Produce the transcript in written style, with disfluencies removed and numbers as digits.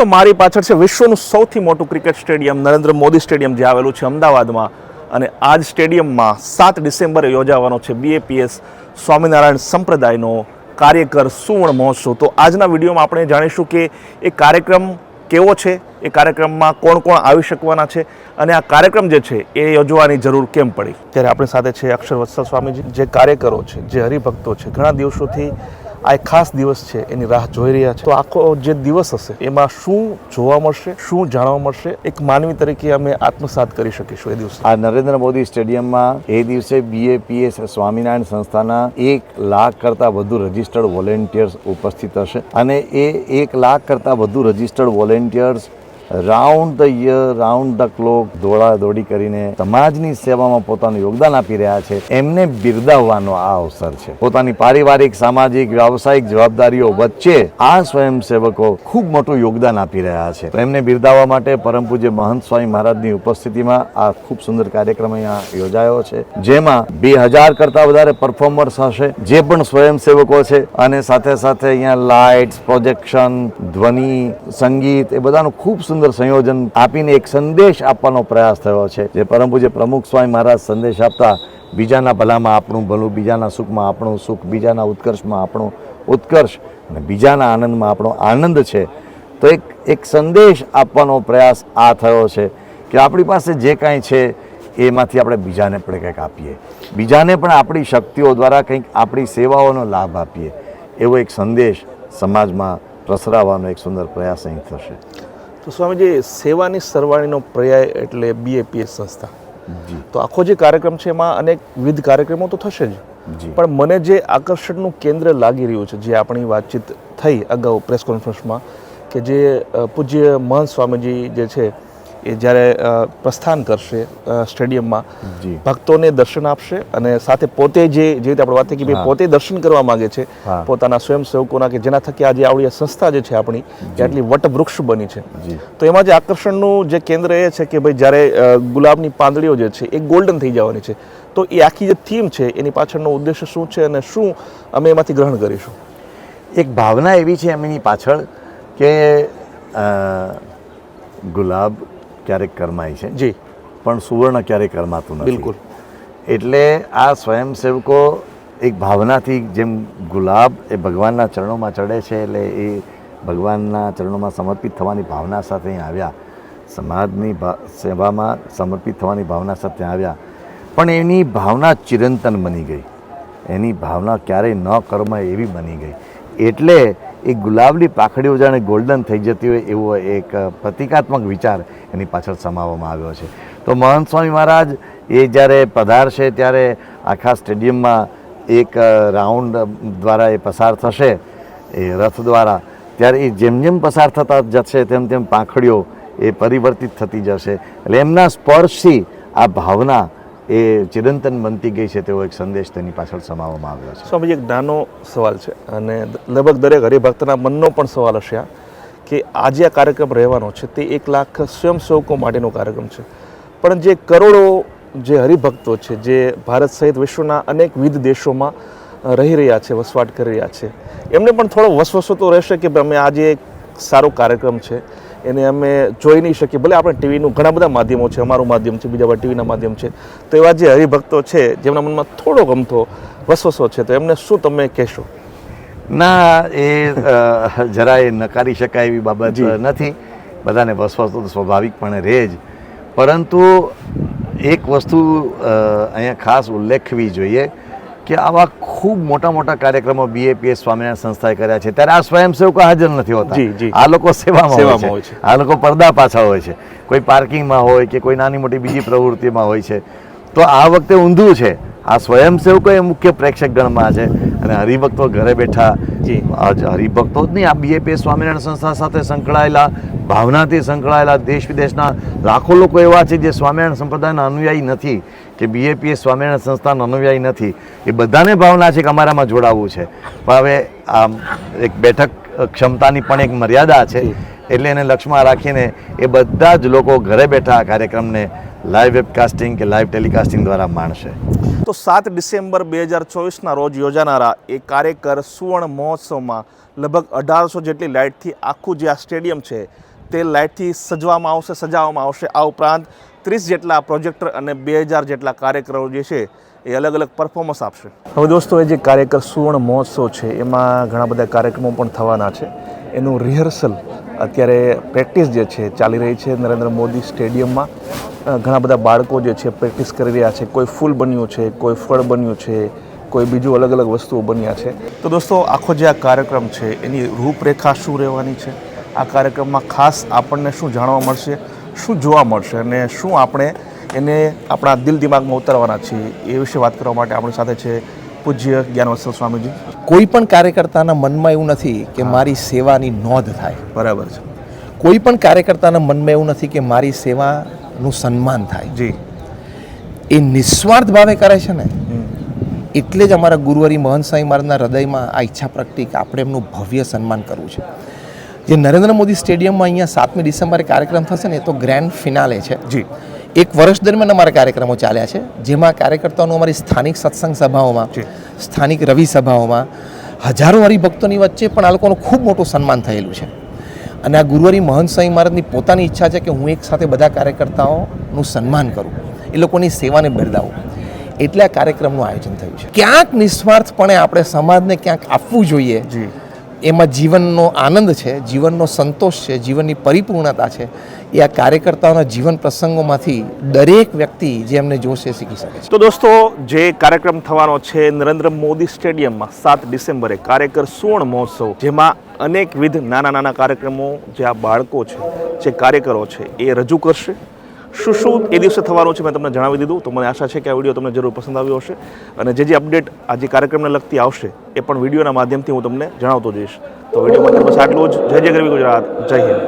દોસ્તો મારી પાછળ છે વિશ્વનું સૌથી મોટું cricket stadium Narendra Modi stadium જે આવેલું છે અમદાવાદમાં અને આ જ સ્ટેડિયમમાં 7 ડિસેમ્બરે યોજાવાનો છે બીએપીએસ સ્વામિનારાયણ સંપ્રદાયનો કાર્યકર સુવર્ણ મહોત્સવ। તો આજના વિડીયોમાં આપણે જાણીશું કે એ કાર્યક્રમ કેવો છે, એ કાર્યક્રમમાં કોણ કોણ આવી શકવાના છે અને આ કાર્યક્રમ જે છે એ યોજવાની જરૂર કેમ પડી। ત્યારે આપણી સાથે છે અક્ષર વત્સલ સ્વામીજી, જે કાર્યકરો છે, જે હરિભક્તો છે, ઘણા દિવસોથી આ એક ખાસ દિવસ છે એની રાહ જોઈ રહ્યા છે। તો આખો જે દિવસ હશે એમાં શું જોવા મળશે, શું જાણવા મળશે, એક માનવી તરીકે અમે આત્મસાત કરી શકીશું એ દિવસે। આ નરેન્દ્ર મોદી સ્ટેડિયમમાં એ દિવસે બીએપીએસ સ્વામિનારાયણ સંસ્થાના 1 લાખ કરતાં વધુ રજિસ્ટર્ડ વોલેન્ટિયર્સ ઉપસ્થિત હશે અને એ 1 લાખ કરતાં વધુ registered volunteers round the year, round the clock દોડી કરીને સમાજની સેવામાં પોતાનું યોગદાન આપી રહ્યા છે, એમને બિરદાવવાનો આ અવસર છે। પોતાની પારિવારિક, સામાજિક, વ્યાવસાયિક જવાબદારીઓ વચ્ચે આ સ્વયંસેવકો ખૂબ મોટું યોગદાન આપી રહ્યા છે। તો એમને બિરદાવવા માટે પરમ પૂજ્ય મહંત સ્વામી મહારાજની ઉપસ્થિતિમાં આ ખૂબ સુંદર કાર્યક્રમ અહીંયા યોજાયો છે, જેમાં 2000 કરતાં વધારે પરફોર્મર્સ હશે, જે પણ સ્વયંસેવકો છે, અને સાથે સાથે અહીંયા લાઇટ્સ, પ્રોજેક્શન, ધ્વનિ, સંગીત એ બધાનું ખૂબ સુંદર સંયોજન આપીને એક સંદેશ આપવાનો પ્રયાસ થયો છે, જે પરમ પૂજ્ય પ્રમુખ સ્વામી મહારાજ સંદેશ આપતા બીજાના ભલામાં આપણું ભલું, બીજાના સુખમાં આપણું સુખ, બીજાના ઉત્કર્ષમાં આપણું ઉત્કર્ષ અને બીજાના આનંદમાં આપણો આનંદ છે। તો એક સંદેશ આપવાનો પ્રયાસ આ થયો છે કે આપણી પાસે જે કાંઈ છે એમાંથી આપણે બીજાને પણ કંઈક આપીએ, બીજાને પણ આપણી શક્તિઓ દ્વારા કંઈક આપણી સેવાઓનો લાભ આપીએ, એવો એક સંદેશ સમાજમાં પ્રસરાવવાનો એક સુંદર પ્રયાસ અહીં થશે। તો સ્વામીજી, સેવાની સરવાણીનો પર્યાય એટલે બીએપીએસ સંસ્થા। તો આખો જે કાર્યક્રમ છે એમાં અનેક વિવિધ કાર્યક્રમો તો થશે જ, પણ મને જે આકર્ષણનું કેન્દ્ર લાગી રહ્યું છે, જે આપણી વાતચીત થઈ અગાઉ પ્રેસ કોન્ફરન્સમાં, કે જે પૂજ્ય મહંત સ્વામીજી જે છે એ જ્યારે પ્રસ્થાન કરશે સ્ટેડિયમમાં, ભક્તોને દર્શન આપશે અને સાથે પોતે જે રીતે આપણે વાત થઈ કે પોતે દર્શન કરવા માંગે છે પોતાના સ્વયંસેવકોના, કે જેના થકી આજે આવડી સંસ્થા જે છે આપણી આટલી વટવૃક્ષ બની છે। તો એમાં જે આકર્ષણનું જે કેન્દ્ર એ છે કે ભાઈ જ્યારે ગુલાબની પાંદડીઓ જે છે એ ગોલ્ડન થઈ જવાની છે, તો એ આખી જે થીમ છે એની પાછળનો ઉદ્દેશ્ય શું છે અને શું અમે એમાંથી ગ્રહણ કરીશું? એક ભાવના એવી છે એમની પાછળ કે ગુલાબ ક્યારેક કરમાય છે જી, પણ સુવર્ણ ક્યારેક કરમાતું નથી। બિલકુલ। એટલે આ સ્વયંસેવકો એક ભાવનાથી, જેમ ગુલાબ એ ભગવાનના ચરણોમાં ચડે છે એટલે એ ભગવાનના ચરણોમાં સમર્પિત થવાની ભાવના સાથે અહીં આવ્યા, સમાજની સેવામાં સમર્પિત થવાની ભાવના સાથે આવ્યા, પણ એની ભાવના ચિરંતન બની ગઈ, એની ભાવના ક્યારેય ન કરમાય એવી બની ગઈ। એટલે એ ગુલાબની પાખડીઓ જાણે ગોલ્ડન થઈ જતી હોય એવો એક પ્રતિકાત્મક વિચાર એની પાછળ સમાવવામાં આવ્યો છે। તો મહંત સ્વામી મહારાજ એ જ્યારે પધારશે ત્યારે આખા સ્ટેડિયમમાં એક રાઉન્ડ દ્વારા એ પસાર થશે, એ રથ દ્વારા, ત્યારે એ જેમ જેમ પસાર થતા જશે તેમ તેમ પાંખડીઓ એ પરિવર્તિત થતી જશે, એટલે એમના સ્પર્શથી આ ભાવના એ ચિરંતન બનતી ગઈ છે તેવો એક સંદેશ તેની પાછળ સમાવવામાં આવ્યો છે। સ્વામીજી, એક નાનો સવાલ છે અને લગભગ દરેક હરિભક્તના મનનો પણ સવાલ હશે આ, કે આજે આ કાર્યક્રમ રહેવાનો છે તે 1 લાખ સ્વયંસેવકો માટેનો કાર્યક્રમ છે, પણ જે કરોડો જે હરિભક્તો છે, જે ભારત સહિત વિશ્વના અનેક વિવિધ દેશોમાં રહી રહ્યા છે, વસવાટ કરી રહ્યા છે, એમને પણ થોડો વસવસો તો રહેશે કે અમે આજે એક સારો કાર્યક્રમ છે એને અમે જોઈ નહીં શકીએ, ભલે આપણે ટીવીનું ઘણા બધા માધ્યમો છે, અમારું માધ્યમ છે, બીજા બધા ટીવીના માધ્યમ છે, તો એવા જે હરિભક્તો છે જેમના મનમાં થોડો ગમતો વસવસો છે, તો એમને શું તમે કહેશો? ના, એ જરાય નકારી શકાય એવી બાબત નથી, બધાને વસવસો તો સ્વાભાવિકપણે રહે જ, પરંતુ એક વસ્તુ અહીંયા ખાસ ઉલ્લેખવી જોઈએ કે આવા ખૂબ મોટા મોટા કાર્યક્રમો બીએપીએસ સ્વામિનારાયણ સંસ્થાએ કર્યા છે, ત્યારે આ સ્વયંસેવકો હાજર નથી હોતા, આ લોકો સેવામાં હોય છે, આ લોકો પડદા પાછળ હોય છે, કોઈ પાર્કિંગમાં હોય કે કોઈ નાની મોટી બીજી પ્રવૃત્તિમાં હોય છે। તો આ વખતે ઊંધું છે, આ સ્વયંસેવકો એ મુખ્ય પ્રેક્ષક ગણમાં છે અને હરિભક્તો ઘરે બેઠા, હરિભક્તો જ નહીં, આ બીએપીએસ સ્વામિનારાયણ સંસ્થા સાથે સંકળાયેલા, ભાવનાથી સંકળાયેલા દેશ વિદેશના લાખો લોકો એવા છે જે સ્વામિનારાયણ સંપ્રદાયના અનુયાયી નથી, કે બીએપીએસ સ્વામિનારાયણ સંસ્થાના અનુયાયી નથી, એ બધાને ભાવના છે કે અમારામાં જોડાવવું છે, પણ હવે આ એક બેઠક ક્ષમતાની પણ એક મર્યાદા છે, એટલે એને લક્ષ્યમાં રાખીને એ બધા જ લોકો ઘરે બેઠા આ કાર્યક્રમને લાઈવ વેબકાસ્ટિંગ કે લાઈવ ટેલિકાસ્ટિંગ દ્વારા માણશે। તો 7 ડિસેમ્બર 2024ના રોજ યોજાનારા એ કાર્યકર સુવર્ણ મહોત્સવમાં લગભગ 1800 જેટલી લાઇટથી આખું જે આ સ્ટેડિયમ છે તે લાઇટથી સજાવવામાં આવશે. આ ઉપરાંત 30 જેટલા પ્રોજેક્ટર અને 2000 જેટલા કાર્યકરો જે છે એ અલગ અલગ પરફોર્મન્સ આપશે. હવે દોસ્તો, એ જે કાર્યકર સુવર્ણ મહોત્સવ છે એમાં ઘણા બધા કાર્યક્રમો પણ થવાના છે. એનું રિહર્સલ અત્યારે પ્રેક્ટિસ જે છે ચાલી રહી છે નરેન્દ્ર મોદી સ્ટેડિયમમાં. ઘણા બધા બાળકો જે છે પ્રેક્ટિસ કરી રહ્યા છે. કોઈ ફૂલ બન્યું છે, કોઈ ફળ બન્યું છે, કોઈ બીજું અલગ અલગ વસ્તુઓ બન્યા છે. તો દોસ્તો, આખો જે આ કાર્યક્રમ છે એની રૂપરેખા શું રહેવાની છે, આ કાર્યક્રમમાં ખાસ આપણને શું જાણવા મળશે, શું જોવા મળશે અને શું આપણે એને આપણા દિલ દિમાગમાં ઉતારવાના છીએ, એ વિશે વાત કરવા માટે આપણી સાથે છે પૂજ્ય જ્ઞાનવત્સલ સ્વામીજી. કોઈ પણ કાર્યકર્તાના મનમાં એવું નથી કે મારી સેવાની નોંધ થાય. બરાબર છે. કોઈ પણ કાર્યકર્તાના મનમાં એવું નથી કે મારી સેવાનું સન્માન થાય. જી. એ નિસ્વાર્થ ભાવે કરે છે ને, એટલે જ અમારા ગુરુવરી મહંત સ્વામી મહારાજના હૃદયમાં આ ઈચ્છા પ્રગટી કે આપણે એમનું ભવ્ય સન્માન કરવું છે. જે નરેન્દ્ર મોદી સ્ટેડિયમમાં અહીંયા 7મી ડિસેમ્બરે કાર્યક્રમ થશે ને, એ તો ગ્રેન્ડ ફિનાલે છે. જી. એક વર્ષ દરમિયાન અમારા કાર્યક્રમો ચાલ્યા છે, જેમાં કાર્યકર્તાઓનું અમારી સ્થાનિક સત્સંગ સભાઓમાં, સ્થાનિક રવિ સભાઓમાં હજારો હરિભક્તોની વચ્ચે પણ આ લોકોનું ખૂબ મોટું સન્માન થયેલું છે. અને આ ગુરુવરી મહંત સ્વામી મહારાજની પોતાની ઈચ્છા છે કે હું એક સાથે બધા કાર્યકર્તાઓનું સન્માન કરું, એ લોકોની સેવાને બિરદાવું. એટલે આ કાર્યક્રમનું આયોજન થયું છે. ક્યાંક નિસ્વાર્થપણે આપણે સમાજને ક્યાંક આપવું જોઈએ. જી. એમાં જીવનનો આનંદ છે, જીવનનો સંતોષ છે, જીવનની પરિપૂર્ણતા છે. એ આ કાર્યકર્તાઓના જીવન પ્રસંગોમાંથી દરેક વ્યક્તિ જે એમને જોશે શીખી શકે છે. તો દોસ્તો, જે કાર્યક્રમ થવાનો છે નરેન્દ્ર મોદી સ્ટેડિયમમાં 7 ડિસેમ્બરે કાર્યકર સુવર્ણ મહોત્સવ, જેમાં અનેકવિધ નાના નાના કાર્યક્રમો જે આ બાળકો છે, જે કાર્યકરો છે એ રજૂ કરશે. શું એ દિવસે થવાનું છે મેં તમને જણાવી દીધું. તો મને આશા છે કે આ વિડીયો તમને જરૂર પસંદ આવ્યો હશે અને જે અપડેટ આ જે કાર્યક્રમને લગતી આવશે એ પણ વિડીયોના માધ્યમથી હું તમને જણાવતો જઈશ. તો વિડીયોમાં બસ આટલું જ. જય જય ગરવી ગુજરાત. જય હિન્દ.